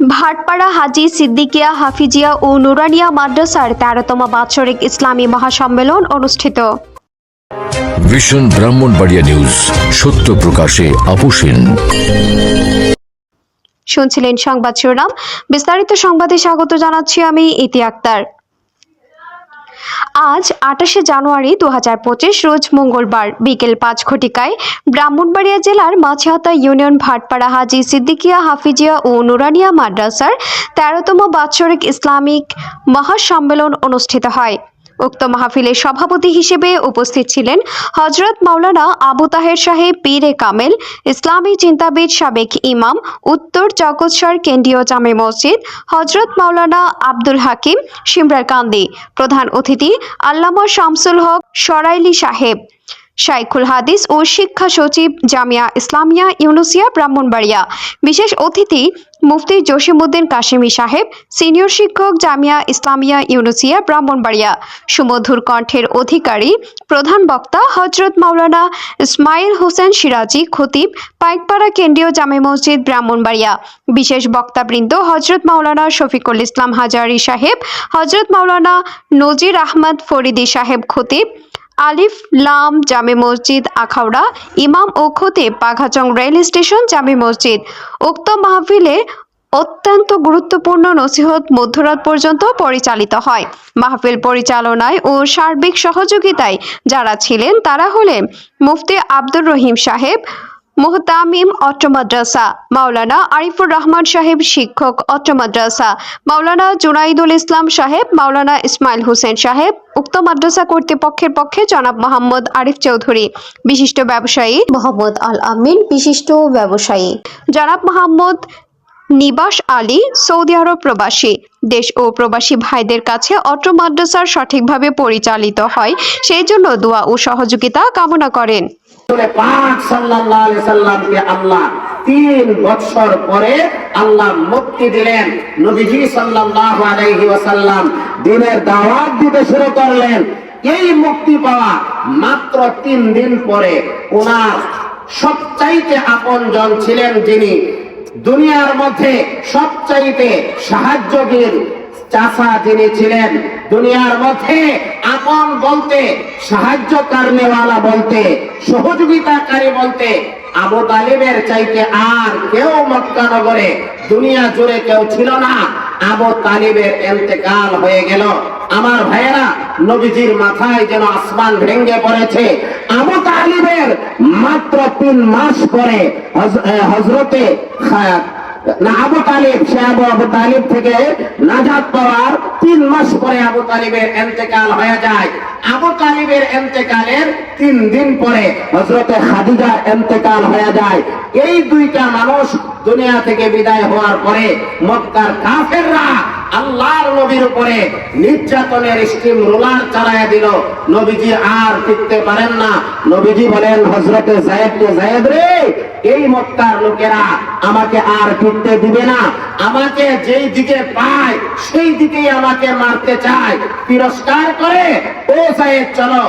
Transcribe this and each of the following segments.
ভাটপাড়া হাজী সিদ্দিকিয়া হাফিজিয়া ও নুরানিয়া মাদ্রাসার 13তম বাৎসরিক ইসলামী মহাসম্মেলন অনুষ্ঠিত। ভিশন ব্রাহ্মণবাড়িয়া নিউজ, সত্য প্রকাশে আপোষহীন। শুনছিলেন সংবাদ শিরোনাম, বিস্তারিত সংবাদে স্বাগত জানাচ্ছি আমি ইতি আক্তার। আজ 28শে জানুয়ারি 2025 রোজ মঙ্গলবার বিকেল 5 ঘটিকায় ব্রাহ্মণবাড়িয়া জেলার মাছিহাতা ইউনিয়ন ভাটপাড়া হাজী সিদ্দিকিয়া হাফিজিয়া ও নুরানিয়া মাদ্রাসার 13তম বাৎসরিক ইসলামিক মহাসম্মেলন অনুষ্ঠিত হয়। উক্ত মাহফিলের সভাপতি হিসেবে উপস্থিত ছিলেন হযরত মাওলানা আবু তাহের সাহেব পীরে কামেল, ইসলামী চিন্তাবিদ, সাবেক ইমাম, উত্তর জগৎসর কেন্দ্রীয় জামে মসজিদ, হযরত মাওলানা আব্দুল হাকিম শিমরারকান্দি। প্রধান অতিথি আল্লামা শামসুল হক সরাইলি সাহেব, শাইখুল হাদিস ও শিক্ষা সচিব, জামিয়া ইসলামিয়া ইউনুসিয়া ব্রাহ্মণবাড়িয়া। বিশেষ অতিথি মুফতি জসিমউদ্দিন কাশেমি সাহেব, সিনিয়র শিক্ষক, জামিয়া ইসলামিয়া ইউনুসিয়া ব্রাহ্মণবাড়িয়া। সুমধুর কণ্ঠের অধিকারী প্রধান বক্তা হযরত মাওলানা ইসমাইল হোসেন সিরাজি, খতিব, পাইকপাড়া কেন্দ্রীয় জামে মসজিদ ব্রাহ্মণবাড়িয়া। বিশেষ বক্তাবৃন্দ হযরত মাওলানা শফিকুল ইসলাম হাজারি সাহেব, হযরত মাওলানা নজির আহমদ ফরিদি সাহেব, খতিব, আলিফ লাম জামে মসজিদ আখাউড়া, ইমাম ও খতিব, বাঘাচং রেল স্টেশন জামে মসজিদ। উক্ত মাহফিলে অত্যন্ত গুরুত্বপূর্ণ নসিহত মধ্যরাত পর্যন্ত পরিচালিত হয়। মাহফিল পরিচালনায় ও সার্বিক সহযোগিতায় যারা ছিলেন তারা হলেন মুফতি আব্দুর রহিম সাহেব, মুহতামিম অত্র মাদ্রাসা, মাওলানা আরিফুর রহমান সাহেব শিক্ষক অত্র মাদ্রাসা, মাওলানা জুনাইদুল ইসলাম সাহেব, মাওলানা ইসমাইল হোসেন সাহেব। উক্ত মাদ্রাসা কর্তৃপক্ষের পক্ষে জনাব মোহাম্মদ আরিফ চৌধুরী, বিশিষ্ট ব্যবসায়ী মোহাম্মদ আল আমিন, বিশিষ্ট ব্যবসায়ী জনাব মোহাম্মদ নিবাস আলী, সৌদি আরব প্রবাসী। দেশ ও প্রবাসী ভাইদের কাছে অত্র মাদ্রাসার সঠিকভাবে পরিচালিত হয় সেই জন্য দোয়া ও সহযোগিতা কামনা করেন। পাক সাল্লাল্লাহু আলাইহি সাল্লামকে আল্লাহ 3 বছর পরে আল্লাহ মুক্তি দিলেন। নবীজি সাল্লাল্লাহু আলাইহি ওয়াসাল্লাম দ্বীনের দাওয়াত দিতে শুরু করলেন। এই মুক্তি পাওয়া মাত্র 3 দিন পরে ওনার সবচাইতে আপনজন ছিলেন যিনি দুনিয়ার মধ্যে সবচাইতে সাহায্যকারী চাচা যিনি ছিলেন, দুনিয়ার মধ্যে আপন বলতে, সাহায্য করনেওয়ালা বলতে, সহযোগিতাকারী বলতে আবু তালিবের চাইতে আর কেউ মক্কা নগরে দুনিয়া জুড়ে কেউ ছিল না। আবু তালিবের ইন্তেকাল হয়ে গেল। আমার ভাইয়েরা, নবীজির মাথায় যেন আসমান ভেঙে পড়েছে। আবু তালিবের মাত্র 3 মাস পরে হযরতে আবু তালিব আবু তালিব থেকে নাজাত পাওয়ার 3 মাস পরে আবু তালিবের ইন্তেকাল হয়ে যায়। আবু তালিবের ইন্তেকালের 3 দিন পরে হযরতে খাদিজার ইন্তেকাল হয়ে যায়। এই দুইটা মানুষ দুনিয়া থেকে বিদায় হওয়ার পরে মক্কার কাফেররা আল্লাহর নবীর উপরে নির্যাতনের স্টিম রোলার চালায়া দিল। নবীজি আর টিকতে পারেন না। নবীজি বলেন হযরতে যায়েদকে, যায়েদ রে, এই মক্কার লোকেরা আমাকে আর টিকতে দিবে না। আমাকে যেই দিকে পায় সেই দিকেই আমাকে মারতে চায়। তিরস্কার করে ও যায়েদ চলো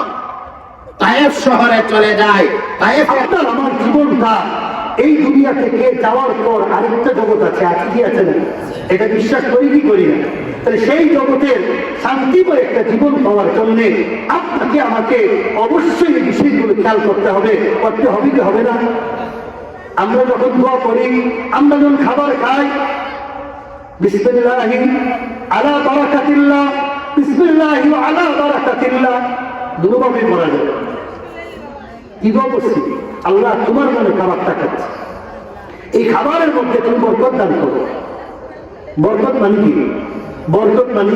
তায়েফ শহরে চলে যায়। তায়েফ আমার জীবনটা এই দুনিয়া থেকে যাওয়ার পর আরেকটা জগৎ আছে, কি আছে না? এটা বিশ্বাস করি কি করি না? তাহলে সেই জগতের শান্তিময় একটা জীবন পাওয়ার জন্য আপনাকে আমাকে অবশ্যই এই বিষয়গুলো খেয়াল করতে হবে কি হবে না? আমরা যখন দোয়া করি, আমরা যখন খাবার খাই, বিসমিল্লাহি আলা বারাকাতিল্লাহ, বিসমিল্লাহি আলা বারাকাতিল্লাহ দুভাবে পড়া যায়। কি দোয়া করছি? আল্লাহ তোমার মনে খাবারটা খাচ্ছে, এই খাবারের মধ্যে তুমি বরকত দান করো। বরকত মানে কি? বরকত মানে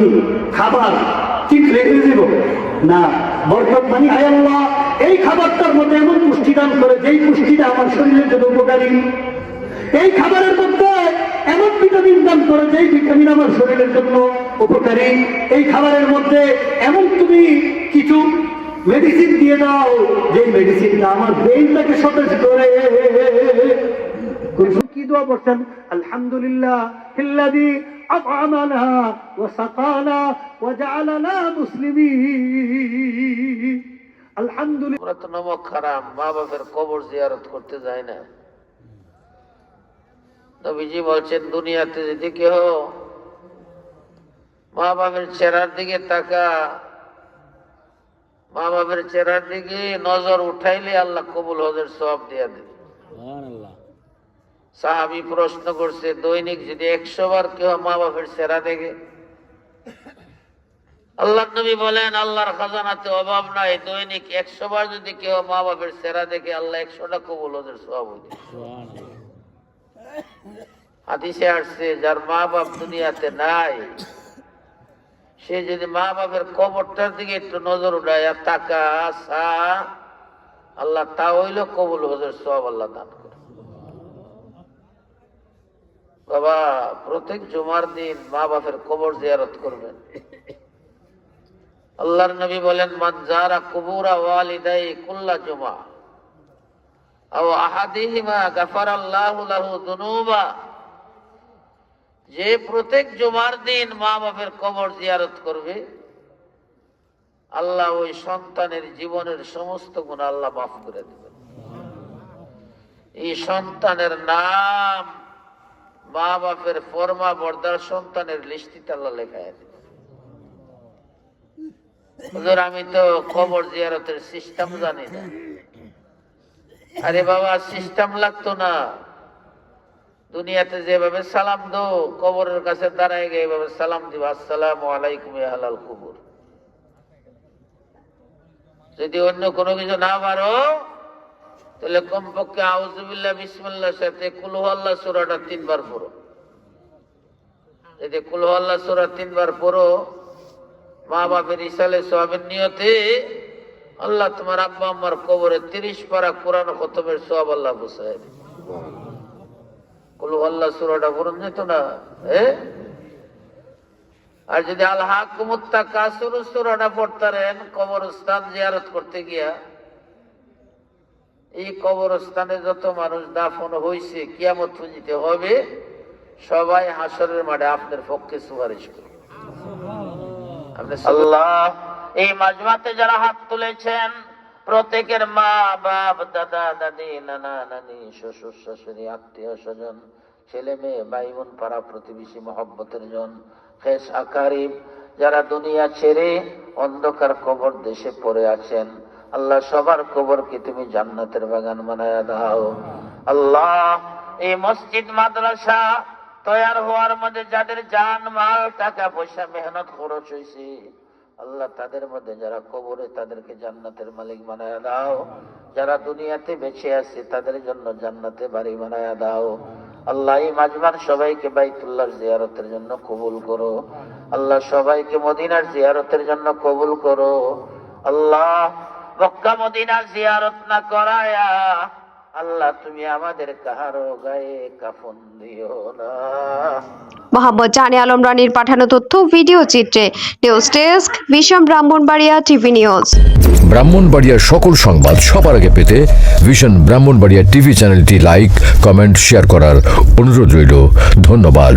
খাবার ঠিক রেখে দিব না। বরকত মানে আয় আল্লাহ এই খাবারটার মধ্যে এমন পুষ্টি দান করে যেই পুষ্টিটা আমার শরীরের জন্য উপকারী। এই খাবারের মধ্যে এমন ভিটামিন দান করে যেই ভিটামিন আমার শরীরের জন্য উপকারী। এই খাবারের মধ্যে এমন তুমি কিছু মেডিসিন দিয়ে দাও যে মেডিসিনটা আমার ব্রেইনটাকে সতেজ করে। কি দোয়া করছেন? আলহামদুলিল্লাহ আল্লাযী আত'আমানা ওয়া সাকানা ওয়া জা'আলানা মুসলিমিন। আলহামদুলিল্লাহ। আমরা তো নমক হারাম, মা বাপের কবর জিয়ারত করতে যাই না। নবীজি বলছেন, দুনিয়াতে যদি কেউ মা বাবার চেহারার দিকে তাকা, মা বাবার চেহারার দিকে নজর উঠাইলে আল্লাহ কবুল হজের সওয়াব দিয়া দেবে। সাহাবী প্রশ্ন করছে, দৈনিক যদি 100 বার কেউ মা বাবার চেহারা দেখে? আল্লাহ নবী বলেন, আল্লাহর খাজানাতে অভাব নাই, দৈনিক 100 বার যদি কেউ মা বাবার চেহারা দেখে, আল্লাহ 100টা কবুল হজের সওয়াব দেবে। হাদিসে আসছে, যার মা বাপ দুনিয়াতে নাই, সে যদি মা বাপের কবরটার দিকে একটু নজর উঠায় তাকা আসা, আল্লাহ তা হইল কবুল হজের সওয়াব আল্লাহ দান করে। বাবা, প্রত্যেক জুমার দিন মা বাপের কবর জিয়ারত করবেন। আল্লাহর নবী বলেন, মান যারা কুবুরা ওয়ালিদাই কুল্লা জুমা আও আহাদিহিমা গাফারাল্লাহু লাহু যুনুবা। যে প্রত্যেক জুমার দিন মা বাপের কবর জিয়ারত করবে, আল্লাহ ওই সন্তানের জীবনের সমস্ত গুনাহ আল্লাহ মাফ করে দেবেন। এই সন্তানের নাম মা বাপের ফরমা বর্দার সন্তানের লিস্টিতে আল্লাহ লেখায় দেবেন। হুজুর, আমি তো কবর জিয়ারতের সিস্টেম জানি না। আরে বাবা, সিস্টেম লাগতো না। দুনিয়াতে যেভাবে সালাম দো, কবরের কাছে দাঁড়ায় গিয়ে এভাবে সালাম দিবা, আসসালামু আলাইকুম ইয়া আহলাল কুবুর। যদি অন্য কোনো কিছু না পারো, তাহলে কমপক্ষে আউযুবিল্লাহ বিসমিল্লাহর সাথে কুল হুয়াল্লাহ সূরাটা 3 বার পড়ো। যদি কুল হুয়াল্লাহ সূরা 3 বার পড়ো, মা বাপের ইসালে সওয়াবের নিয়তে আল্লাহ তোমার আব্বা আম্মার কবরে 30 পারা কোরআন খতমের সওয়াব আল্লাহ বসায় দেবে। কুল হুয়াল্লাহ সূরাটা পড়ুন যেত না। আর যদি আল হাকুমুত তাকাসুর সূরাটা পড়তারেন কবরস্থান জিয়ারত করতে গিয়া, এই কবরস্থানে যত মানুষ দাফন হয়েছে কিয়ামত পর্যন্ত হবে, সবাই হাসরের মাঠে আপনার পক্ষে সুপারিশ করবে। আল্লাহ, এই মাজমাতে যারা হাত তুলেছেন, প্রত্যেকের মা বাপ, দাদা দাদি, নানা নানি, শ্বশুর শাশুড়ি, আত্মীয় স্বজন, ছেলে মেয়ে, ভাই বোন, পাড়া প্রতিবেশী, মহব্বতের জন, খেস আকারিব, যারা দুনিয়া ছেড়ে অন্ধকার কবর দেশে পড়ে আছেন, আল্লাহ সবার কবরকে তুমি জান্নাতের বাগান বানায়া দাও। আল্লাহ, এই মসজিদ মাদ্রাসা তৈয়ার হওয়ার মধ্যে যাদের জান মাল টাকা পয়সা মেহনত খরচ হয়েছে, আল্লাহ তাদের মধ্যে যারা কবরে, তাদেরকে জান্নাতের মালিক বানায়া দাও। যারা দুনিয়াতে বেঁচে আছে, তাদের জন্য জান্নাতে বাড়ি বানায়া দাও। আল্লাহ, এই মাজমার সবাইকে বাইতুল্লাহর জিয়ারতের জন্য কবুল করো। আল্লাহ, সবাইকে মদিনার জিয়ারতের জন্য কবুল করো। আল্লাহ, মক্কা মদিনার জিয়ারত না করায়া আল্লাহ তুমি আমাদের কাহারো গায়ে কাফন দিও না। মোহাম্মদ জানে আলম রানীর পাঠানো তথ্য ভিডিও চিত্রে news desk, vision Brahmanbaria TV news. ব্রাহ্মণবাড়িয়ার সকল সংবাদ সবার আগে পেতে ভিশন ব্রাহ্মণবাড়িয়া টিভি চ্যানেলটি লাইক, কমেন্ট, শেয়ার করার অনুরোধ রইল। ধন্যবাদ।